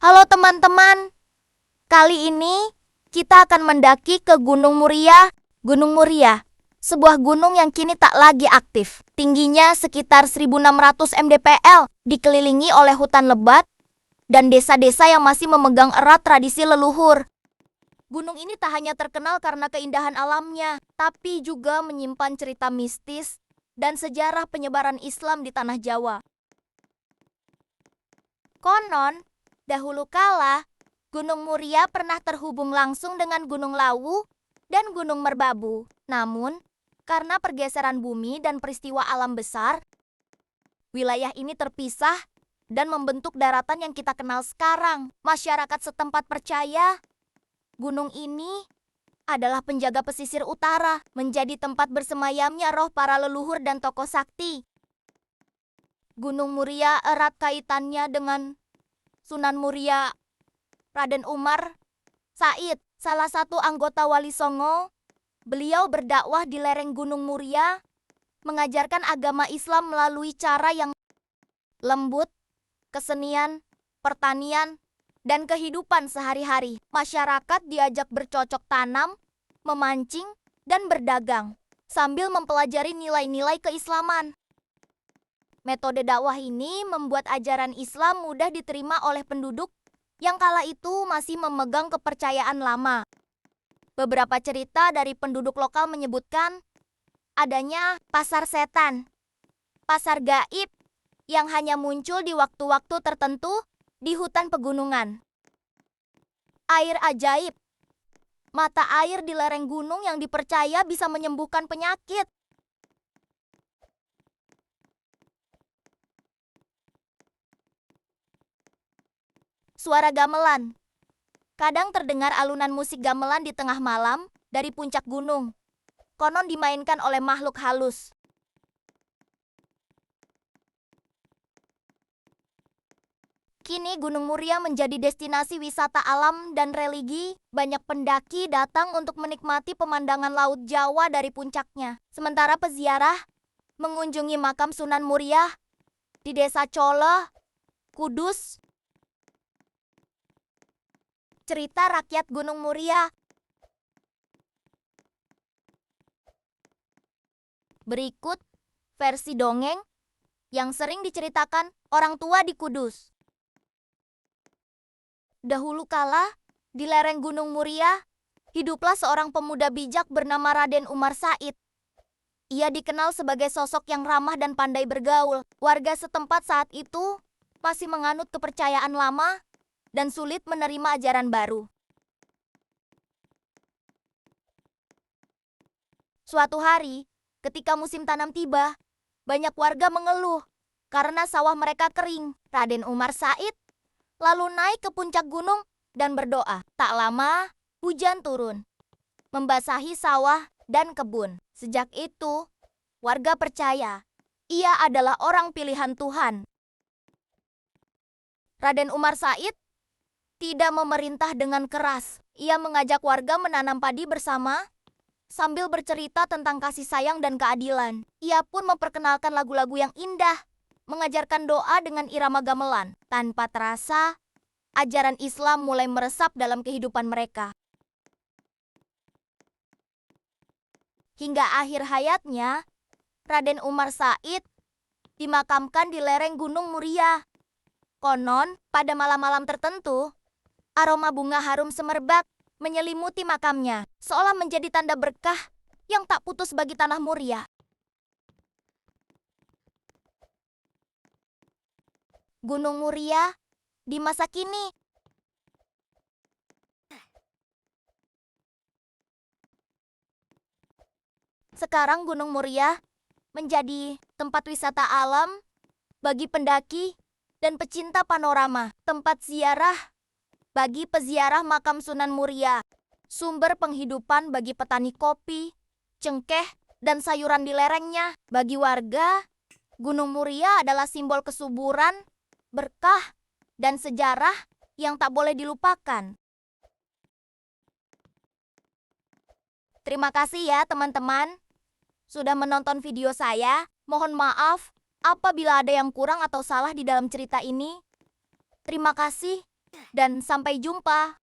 Halo teman-teman, kali ini kita akan mendaki ke Gunung Muria. Gunung Muria, sebuah gunung yang kini tak lagi aktif. Tingginya sekitar 1600 mdpl, dikelilingi oleh hutan lebat dan desa-desa yang masih memegang erat tradisi leluhur. Gunung ini tak hanya terkenal karena keindahan alamnya, tapi juga menyimpan cerita mistis dan sejarah penyebaran Islam di tanah Jawa. Konon, dahulu kala, Gunung Muria pernah terhubung langsung dengan Gunung Lawu dan Gunung Merbabu. Namun, karena pergeseran bumi dan peristiwa alam besar, wilayah ini terpisah dan membentuk daratan yang kita kenal sekarang. Masyarakat setempat percaya gunung ini adalah penjaga pesisir utara, menjadi tempat bersemayamnya roh para leluhur dan tokoh sakti. Gunung Muria erat kaitannya dengan Sunan Muria Raden Umar Said, salah satu anggota Wali Songo. Beliau berdakwah di lereng Gunung Muria, mengajarkan agama Islam melalui cara yang lembut, kesenian, pertanian, dan kehidupan sehari-hari. Masyarakat diajak bercocok tanam, memancing, dan berdagang, sambil mempelajari nilai-nilai keislaman. Metode dakwah ini membuat ajaran Islam mudah diterima oleh penduduk yang kala itu masih memegang kepercayaan lama. Beberapa cerita dari penduduk lokal menyebutkan adanya pasar setan, pasar gaib yang hanya muncul di waktu-waktu tertentu di hutan pegunungan. Air ajaib, mata air di lereng gunung yang dipercaya bisa menyembuhkan penyakit. Suara gamelan. Kadang terdengar alunan musik gamelan di tengah malam dari puncak gunung. Konon dimainkan oleh makhluk halus. Kini Gunung Muria menjadi destinasi wisata alam dan religi. Banyak pendaki datang untuk menikmati pemandangan Laut Jawa dari puncaknya. Sementara peziarah mengunjungi makam Sunan Muria di Desa Colo, Kudus. Cerita rakyat Gunung Muria. Berikut versi dongeng yang sering diceritakan orang tua di Kudus. Dahulu kala, di lereng Gunung Muria, hiduplah seorang pemuda bijak bernama Raden Umar Said. Ia dikenal sebagai sosok yang ramah dan pandai bergaul. Warga setempat saat itu masih menganut kepercayaan lama dan sulit menerima ajaran baru. Suatu hari, ketika musim tanam tiba, banyak warga mengeluh karena sawah mereka kering. Raden Umar Said lalu naik ke puncak gunung dan berdoa. Tak lama, hujan turun, membasahi sawah dan kebun. Sejak itu, warga percaya ia adalah orang pilihan Tuhan. Raden Umar Said tidak memerintah dengan keras. Ia mengajak warga menanam padi bersama sambil bercerita tentang kasih sayang dan keadilan. Ia pun memperkenalkan lagu-lagu yang indah, mengajarkan doa dengan irama gamelan. Tanpa terasa, ajaran Islam mulai meresap dalam kehidupan mereka. Hingga akhir hayatnya, Raden Umar Said dimakamkan di lereng Gunung Muria. Konon, pada malam-malam tertentu, aroma bunga harum semerbak menyelimuti makamnya, seolah menjadi tanda berkah yang tak putus bagi tanah Muria. Gunung Muria di masa kini. Sekarang Gunung Muria menjadi tempat wisata alam bagi pendaki dan pecinta panorama, tempat ziarah bagi peziarah makam Sunan Muria, sumber penghidupan bagi petani kopi, cengkeh, dan sayuran di lerengnya. Bagi warga, Gunung Muria adalah simbol kesuburan, berkah, dan sejarah yang tak boleh dilupakan. Terima kasih ya teman-teman sudah menonton video saya. Mohon maaf apabila ada yang kurang atau salah di dalam cerita ini. Terima kasih. dan sampai jumpa.